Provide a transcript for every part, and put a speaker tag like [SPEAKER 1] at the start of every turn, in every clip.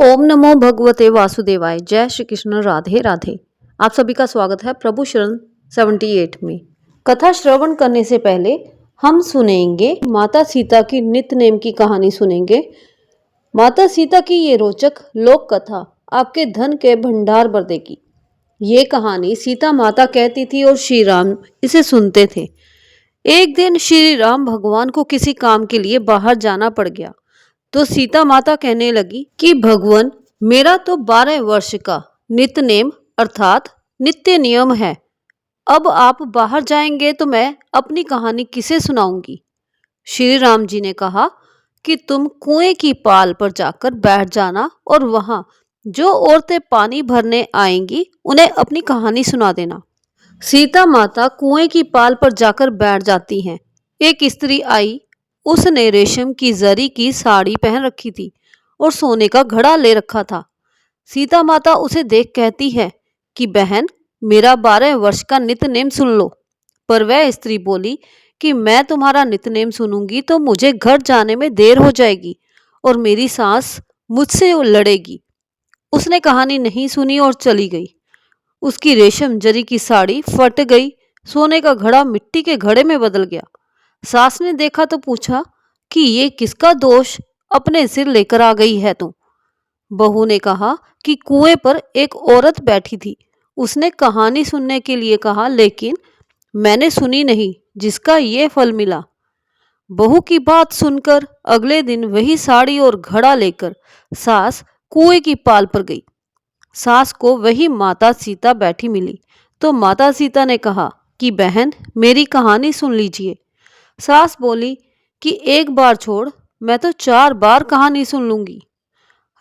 [SPEAKER 1] ओम नमो भगवते वासुदेवाय। जय श्री कृष्ण। राधे राधे। आप सभी का स्वागत है प्रभु शरण 78 में। कथा श्रवण करने से पहले हम सुनेंगे माता सीता की नित्य नेम की कहानी सुनेंगे। माता सीता की ये रोचक लोक कथा आपके धन के भंडार भर देगी। ये कहानी सीता माता कहती थी और श्री राम इसे सुनते थे। एक दिन श्री राम भगवान को किसी काम के लिए बाहर जाना पड़ गया तो सीता माता कहने लगी कि भगवान, मेरा तो 12 वर्ष का नित्य नेम अर्थात नित्य नियम है। अब आप बाहर जाएंगे तो मैं अपनी कहानी किसे सुनाऊंगी। श्री राम जी ने कहा कि तुम कुएं की पाल पर जाकर बैठ जाना और वहां जो औरतें पानी भरने आएंगी उन्हें अपनी कहानी सुना देना। सीता माता कुएं की पाल पर जाकर बैठ जाती हैं। एक स्त्री आई। उसने रेशम की जरी की साड़ी पहन रखी थी और सोने का घड़ा ले रखा था। सीता माता उसे देख कहती है कि बहन, मेरा 12 वर्ष का नित्य-नेम सुन लो। पर वह स्त्री बोली कि मैं तुम्हारा नित्य-नेम सुनूंगी तो मुझे घर जाने में देर हो जाएगी और मेरी सास मुझसे लड़ेगी। उसने कहानी नहीं सुनी और चली गई। उसकी रेशम जरी की साड़ी फट गई। सोने का घड़ा मिट्टी के घड़े में बदल गया। सास ने देखा तो पूछा कि ये किसका दोष अपने सिर लेकर आ गई है तू। बहू ने कहा कि कुएं पर एक औरत बैठी थी। उसने कहानी सुनने के लिए कहा, लेकिन मैंने सुनी नहीं, जिसका ये फल मिला। बहू की बात सुनकर अगले दिन वही साड़ी और घड़ा लेकर सास कुएं की पाल पर गई। सास को वही माता सीता बैठी मिली तो माता सीता ने कहा कि बहन, मेरी कहानी सुन लीजिए। सास बोली कि एक बार छोड़, मैं तो 4 बार कहानी सुन लूंगी।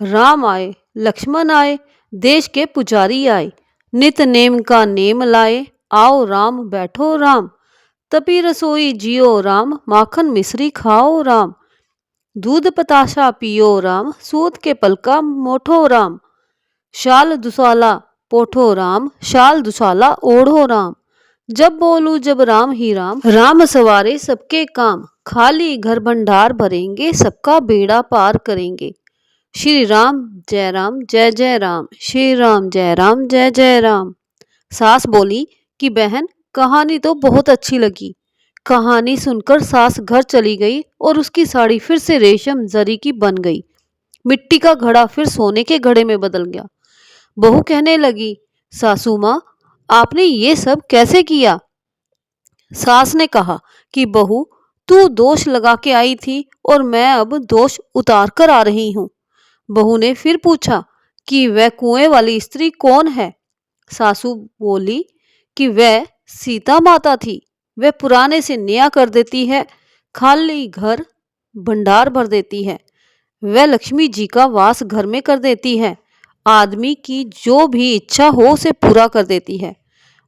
[SPEAKER 1] राम आए, लक्ष्मण आए, देश के पुजारी आए, नित नेम का नेम लाए, आओ राम बैठो राम, तपी रसोई जियो राम, माखन मिश्री खाओ राम, दूध पताशा पियो राम, सूत के पलका मोठो राम, शाल दुसाला पोठो राम, शाल दुसाला ओढ़ो राम, जब बोलूं जब राम ही राम, राम सवारे सबके काम, खाली घर भंडार भरेंगे, सबका बेड़ा पार करेंगे। श्री राम जय जय राम, श्री राम जय जय राम। सास बोली कि बहन, कहानी तो बहुत अच्छी लगी। कहानी सुनकर सास घर चली गई और उसकी साड़ी फिर से रेशम जरी की बन गई। मिट्टी का घड़ा फिर सोने के घड़े में बदल गया। बहू कहने लगी, सासू माँ, आपने ये सब कैसे किया। सास ने कहा कि बहू, तू दोष लगा के आई थी और मैं अब दोष उतार कर आ रही हूँ। बहू ने फिर पूछा कि वह कुएं वाली स्त्री कौन है। सासू बोली कि वह सीता माता थी। वह पुराने से नया कर देती है, खाली घर भंडार भर देती है। वह लक्ष्मी जी का वास घर में कर देती है। आदमी की जो भी इच्छा हो उसे पूरा कर देती है।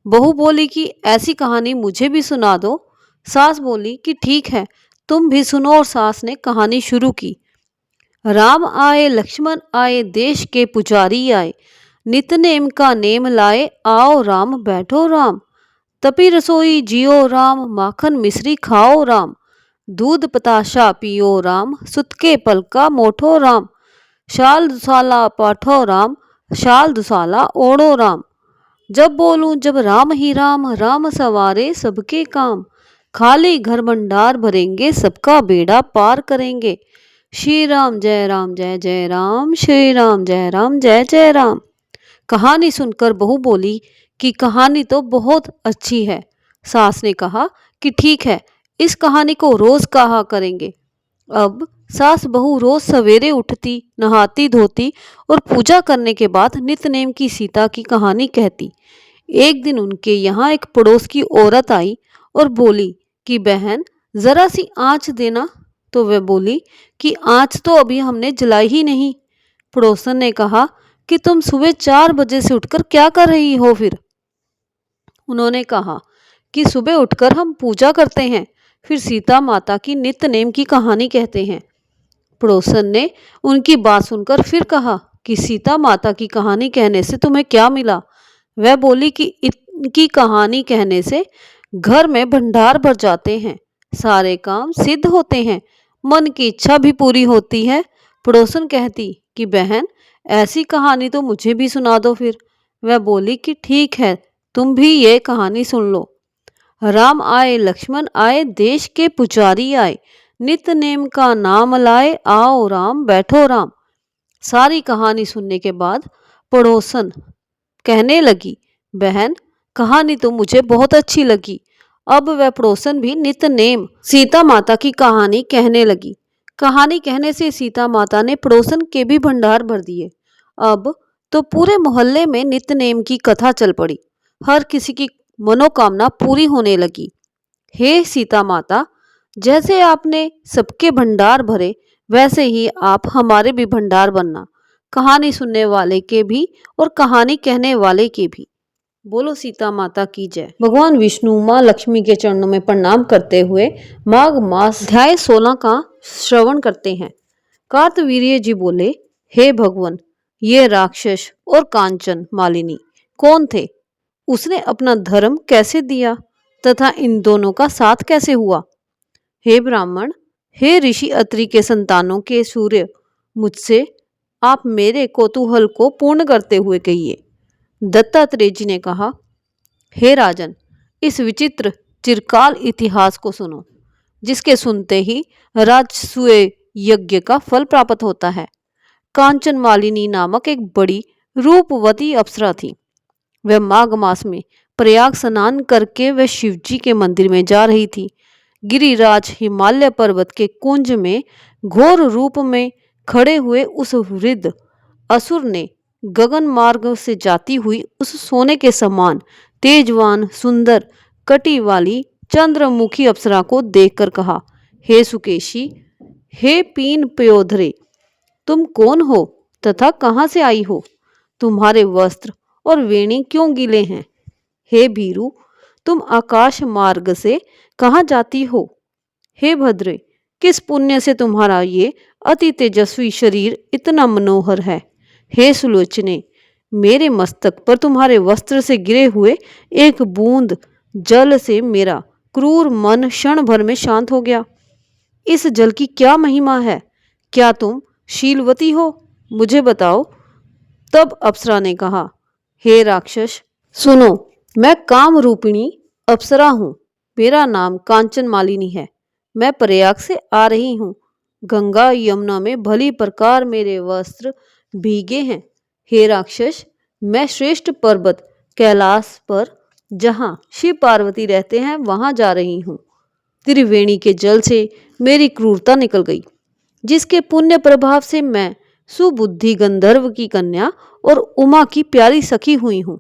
[SPEAKER 1] बहू बोली कि ऐसी कहानी मुझे भी सुना दो। सास बोली कि ठीक है, तुम भी सुनो। और सास ने कहानी शुरू की। राम आए, लक्ष्मण आए, देश के पुजारी आए, नित नेम का नेम लाए, आओ राम बैठो राम, तपी रसोई जियो राम, माखन मिश्री खाओ राम, दूध पताशा पियो राम, सुत के पलका मोठो राम, शाल दुसाला पाठो राम, शाल दुसाला ओढ़ो राम, जब बोलूं जब राम ही राम, राम सवारे सबके काम, खाली घर भंडार भरेंगे, सबका बेड़ा पार करेंगे। श्री राम जय राम, श्री राम जय जय राम। कहानी सुनकर बहू बोली कि कहानी तो बहुत अच्छी है। सास ने कहा कि ठीक है, इस कहानी को रोज कहा करेंगे। अब सास बहू रोज सवेरे उठती, नहाती धोती और पूजा करने के बाद नित्य नेम की सीता की कहानी कहती। एक दिन उनके यहाँ एक पड़ोस की औरत आई और बोली कि बहन, जरा सी आँच देना। तो वह बोली कि आँच तो अभी हमने जलाई ही नहीं। पड़ोसन ने कहा कि तुम सुबह 4 बजे से उठकर क्या कर रही हो फिर। उन्होंने कहा कि सुबह उठकर हम पूजा करते हैं, फिर सीता माता की नित्य नेम की कहानी कहते हैं। पड़ोसन ने उनकी बात सुनकर फिर कहा कि सीता माता की कहानी कहने से तुम्हें क्या मिला। वह बोली कि इनकी कहानी कहने से घर में भंडार भर जाते हैं, सारे काम सिद्ध होते हैं, मन की इच्छा भी पूरी होती है। पड़ोसन कहती कि बहन, ऐसी कहानी तो मुझे भी सुना दो फिर। वह बोली कि ठीक है, तुम भी ये कहानी सुन लो। राम आए लक्ष्मण आए, देश के पुजारी आए, नित नेम का नाम लाए, आओ राम बैठो राम। सारी कहानी सुनने के बाद पड़ोसन कहने लगी, बहन कहानी तो मुझे बहुत अच्छी लगी। अब वह पड़ोसन भी नित नेम सीता माता की कहानी कहने लगी। कहानी कहने से सीता माता ने पड़ोसन के भी भंडार भर दिए। अब तो पूरे मोहल्ले में नित नेम की कथा चल पड़ी। हर किसी की मनोकामना पूरी होने लगी। हे सीता माता, जैसे आपने सबके भंडार भरे, वैसे ही आप हमारे भी भंडार बनना, कहानी सुनने वाले के भी और कहानी कहने वाले के भी। बोलो सीता माता की जय। भगवान विष्णु माँ लक्ष्मी के चरणों में प्रणाम करते हुए माघ मास अध्याय 16 का श्रवण करते हैं। कार्तवीर्य जी बोले, हे भगवान, ये राक्षस और कांचन मालिनी कौन थे? उसने अपना धर्म कैसे दिया तथा इन दोनों का साथ कैसे हुआ? हे ब्राह्मण, हे ऋषि अत्रि के संतानों के सूर्य, मुझसे आप मेरे कौतूहल को पूर्ण करते हुए कहिए। दत्तात्रेय जी ने कहा, हे राजन, इस विचित्र चिरकाल इतिहास को सुनो, जिसके सुनते ही राजसूय यज्ञ का फल प्राप्त होता है। कांचन मालिनी नामक एक बड़ी रूपवती अप्सरा थी। वह माघ मास में प्रयाग स्नान करके वह शिवजी के मंदिर में जा रही थी। गिरिराज हिमालय पर्वत के कुंज में घोर रूप में खड़े हुए उस वृद्ध असुर ने गगन मार्ग से जाती हुई उस सोने के समान तेजवान सुंदर कटी वाली चंद्रमुखी अप्सरा को देखकर कहा, हे सुकेशी, हे पीन पयोधरे, तुम कौन हो तथा कहाँ से आई हो? तुम्हारे वस्त्र और वेणी क्यों गीले हैं? हे भीरू, तुम आकाश मार्ग से कहाँ जाती हो? हे भद्रे, किस पुण्य से तुम्हारा ये अति तेजस्वी शरीर इतना मनोहर है? हे सुलोचने, मेरे मस्तक पर तुम्हारे वस्त्र से गिरे हुए एक बूंद जल से मेरा क्रूर मन क्षण भर में शांत हो गया। इस जल की क्या महिमा है? क्या तुम शीलवती हो? मुझे बताओ। तब अप्सरा ने कहा, हे राक्षस, सुनो, मैं काम रूपिणी अप्सरा हूँ। मेरा नाम कांचन मालिनी है। मैं प्रयाग से आ रही हूँ। गंगा यमुना में भली प्रकार मेरे वस्त्र भीगे हैं। हे राक्षस, मैं श्रेष्ठ पर्वत कैलाश पर, जहाँ शिव पार्वती रहते हैं, वहां जा रही हूँ। त्रिवेणी के जल से मेरी क्रूरता निकल गई, जिसके पुण्य प्रभाव से मैं सुबुद्धि गंधर्व की कन्या और उमा की प्यारी सखी हुई हूँ।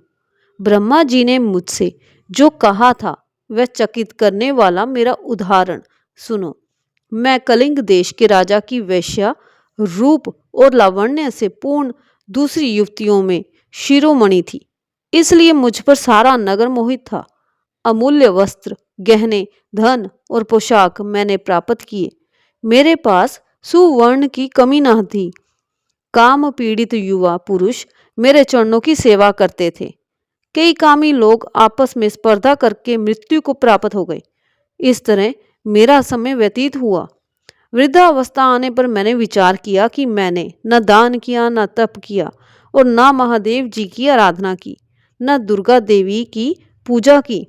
[SPEAKER 1] ब्रह्मा जी ने मुझसे जो कहा था वह चकित करने वाला मेरा उदाहरण सुनो। मैं कलिंग देश के राजा की वेश्या रूप और लावण्य से पूर्ण दूसरी युवतियों में शिरोमणि थी, इसलिए मुझ पर सारा नगर मोहित था। अमूल्य वस्त्र, गहने, धन और पोशाक मैंने प्राप्त किए। मेरे पास सुवर्ण की कमी न थी। काम पीड़ित युवा पुरुष मेरे चरणों की सेवा करते थे। कई कामी लोग आपस में स्पर्धा करके मृत्यु को प्राप्त हो गए। इस तरह मेरा समय व्यतीत हुआ। वृद्धावस्था आने पर मैंने विचार किया कि मैंने न दान किया, न तप किया और न महादेव जी की आराधना की, न दुर्गा देवी की पूजा की,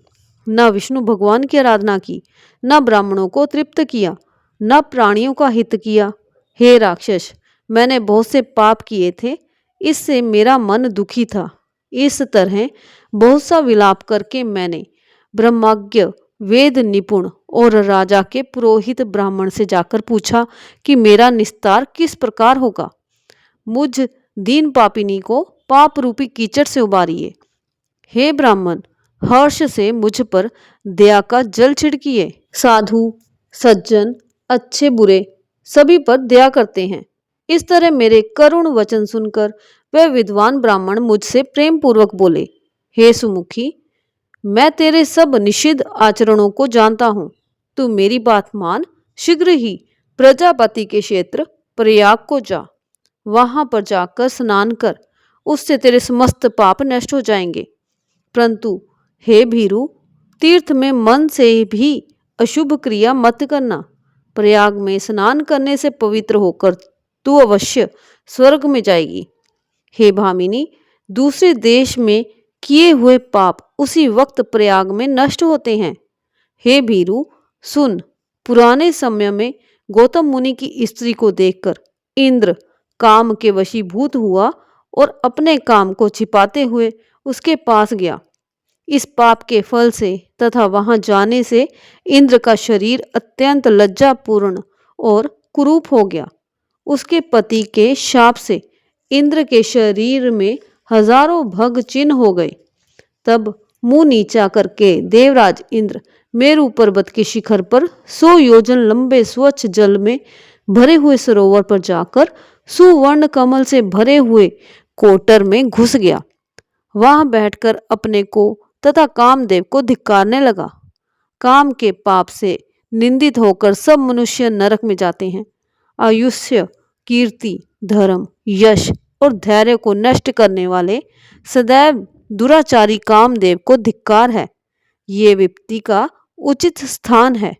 [SPEAKER 1] न विष्णु भगवान की आराधना की, न ब्राह्मणों को तृप्त किया, न प्राणियों का हित किया। हे राक्षस, मैंने बहुत से पाप किए थे, इससे मेरा मन दुखी था। इस तरह बहुत सा विलाप करके मैंने ब्रह्मज्ञ, वेद निपुण और राजा के पुरोहित ब्राह्मण से जाकर पूछा कि मेरा निस्तार किस प्रकार होगा। मुझ दीन पापिनी को पाप रूपी कीचड़ से उबारिए। हे ब्राह्मण, हर्ष से मुझ पर दया का जल छिड़किए। साधु सज्जन, अच्छे बुरे सभी पर दया करते हैं। इस तरह मेरे करुण वचन सुनकर वह विद्वान ब्राह्मण मुझसे प्रेम पूर्वक बोले, हे सुमुखी, मैं तेरे सब निषिद्ध आचरणों को जानता हूँ। तू मेरी बात मान, शीघ्र ही प्रजापति के क्षेत्र प्रयाग को जा। वहां पर जाकर स्नान कर, उससे तेरे समस्त पाप नष्ट हो जाएंगे। परंतु हे भीरू, तीर्थ में मन से भी अशुभ क्रिया मत करना। प्रयाग में स्नान करने से पवित्र होकर तू अवश्य स्वर्ग में जाएगी। हे भामिनी, दूसरे देश में किए हुए पाप उसी वक्त प्रयाग में नष्ट होते हैं। हे भीरु, सुन, पुराने समय में गौतम मुनि की स्त्री को देखकर इंद्र काम के वशीभूत हुआ और अपने काम को छिपाते हुए उसके पास गया। इस पाप के फल से तथा वहां जाने से इंद्र का शरीर अत्यंत लज्जापूर्ण और कुरूप हो गया। उसके पति के शाप से इंद्र के शरीर में हजारों भग चिन्ह हो गए। तब मुंह नीचा करके देवराज इंद्र मेरु पर्वत के शिखर पर 100 योजन लंबे स्वच्छ जल में भरे हुए सरोवर पर जाकर सुवर्ण कमल से भरे हुए कोटर में घुस गया। वहां बैठकर अपने को तथा कामदेव को धिक्कारने लगा। काम के पाप से निंदित होकर सब मनुष्य नरक में जाते हैं। आयुष्य, कीर्ति, धर्म, यश और धैर्य को नष्ट करने वाले सदैव दुराचारी कामदेव को धिक्कार है। ये विपत्ति का उचित स्थान है।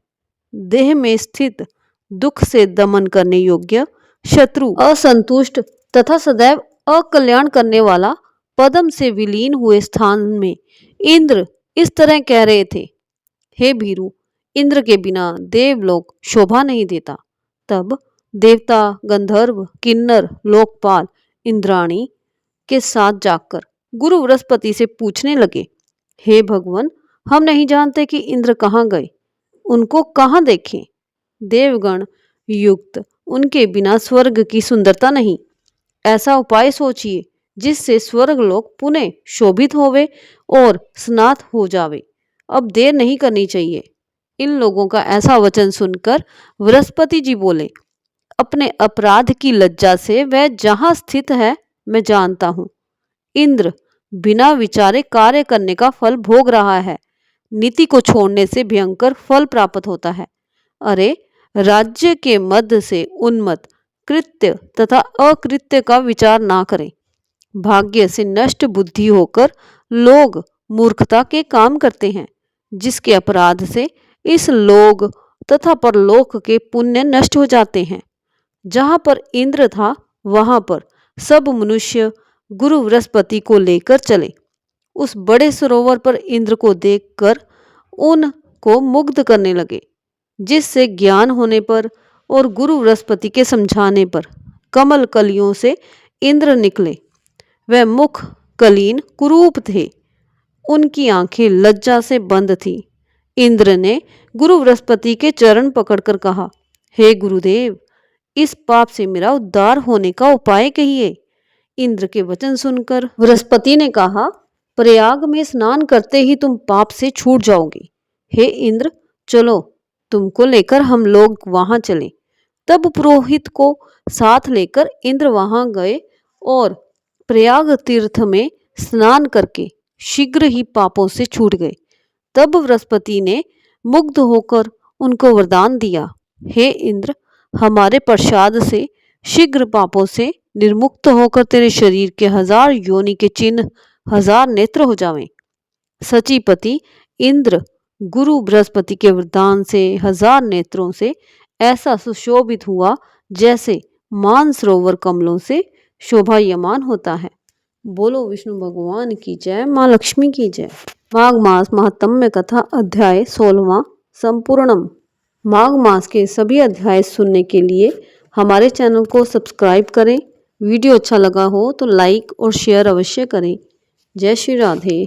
[SPEAKER 1] देह में स्थित दुख से दमन करने योग्य शत्रु, असंतुष्ट तथा सदैव अकल्याण करने वाला पद्म से विलीन हुए स्थान में इंद्र इस तरह कह रहे थे। हे भीरु, इंद्र के बिना देवलोक शोभा नहीं देता। तब देवता, गंधर्व, किन्नर, लोकपाल, इंद्राणी के साथ जाकर गुरु बृहस्पति से पूछने लगे, हे भगवान, हम नहीं जानते कि इंद्र कहाँ गए, उनको कहाँ देखें। देवगण युक्त उनके बिना स्वर्ग की सुंदरता नहीं। ऐसा उपाय सोचिए जिससे स्वर्ग लोक पुनः शोभित होवे और स्नात हो जावे। अब देर नहीं करनी चाहिए। इन लोगों का ऐसा वचन सुनकर बृहस्पति जी बोले, अपने अपराध की लज्जा से वह जहां स्थित है मैं जानता हूं। इंद्र बिना विचारे कार्य करने का फल भोग रहा है। नीति को छोड़ने से भयंकर फल प्राप्त होता है। अरे, राज्य के मध्य से उन्मत्त कृत्य तथा अकृत्य का विचार ना करें। भाग्य से नष्ट बुद्धि होकर लोग मूर्खता के काम करते हैं, जिसके अपराध से इस लोक तथा परलोक के पुण्य नष्ट हो जाते हैं। जहां पर इंद्र था वहां पर सब मनुष्य गुरु बृहस्पति को लेकर चले। उस बड़े सरोवर पर इंद्र को देखकर उनको मुग्ध करने लगे, जिससे ज्ञान होने पर और गुरु बृहस्पति के समझाने पर कमल कलियों से इंद्र निकले। वह मुख कलीन कुरूप थे, उनकी आंखें लज्जा से बंद थी। इंद्र ने गुरु बृहस्पति के चरण पकड़कर कहा, हे गुरुदेव, इस पाप से मेरा उद्धार होने का उपाय कहिए। इंद्र के वचन सुनकर बृहस्पति ने कहा, प्रयाग में स्नान करते ही तुम पाप से छूट जाओगे। हे इंद्र, चलो, तुमको लेकर हम लोग वहां चले। तब पुरोहित को साथ लेकर इंद्र वहां गए और प्रयाग तीर्थ में स्नान करके शीघ्र ही पापों से छूट गए। तब बृहस्पति ने मुग्ध होकर उनको वरदान दिया, हे इंद्र, हमारे प्रसाद से शीघ्र पापों से निर्मुक्त होकर तेरे शरीर के 1000 योनि के चिन्ह 1000 नेत्र हो जावें। सचीपति इंद्र गुरु बृहस्पति के वरदान से 1000 नेत्रों से ऐसा सुशोभित हुआ जैसे मानसरोवर कमलों से शोभायमान होता है। बोलो विष्णु भगवान की जय, माँ लक्ष्मी की जय। माघ मास महात्म्य कथा अध्याय 16वां संपूर्णम। माघ मास के सभी अध्याय सुनने के लिए हमारे चैनल को सब्सक्राइब करें। वीडियो अच्छा लगा हो तो लाइक और शेयर अवश्य करें। जय श्री राधे।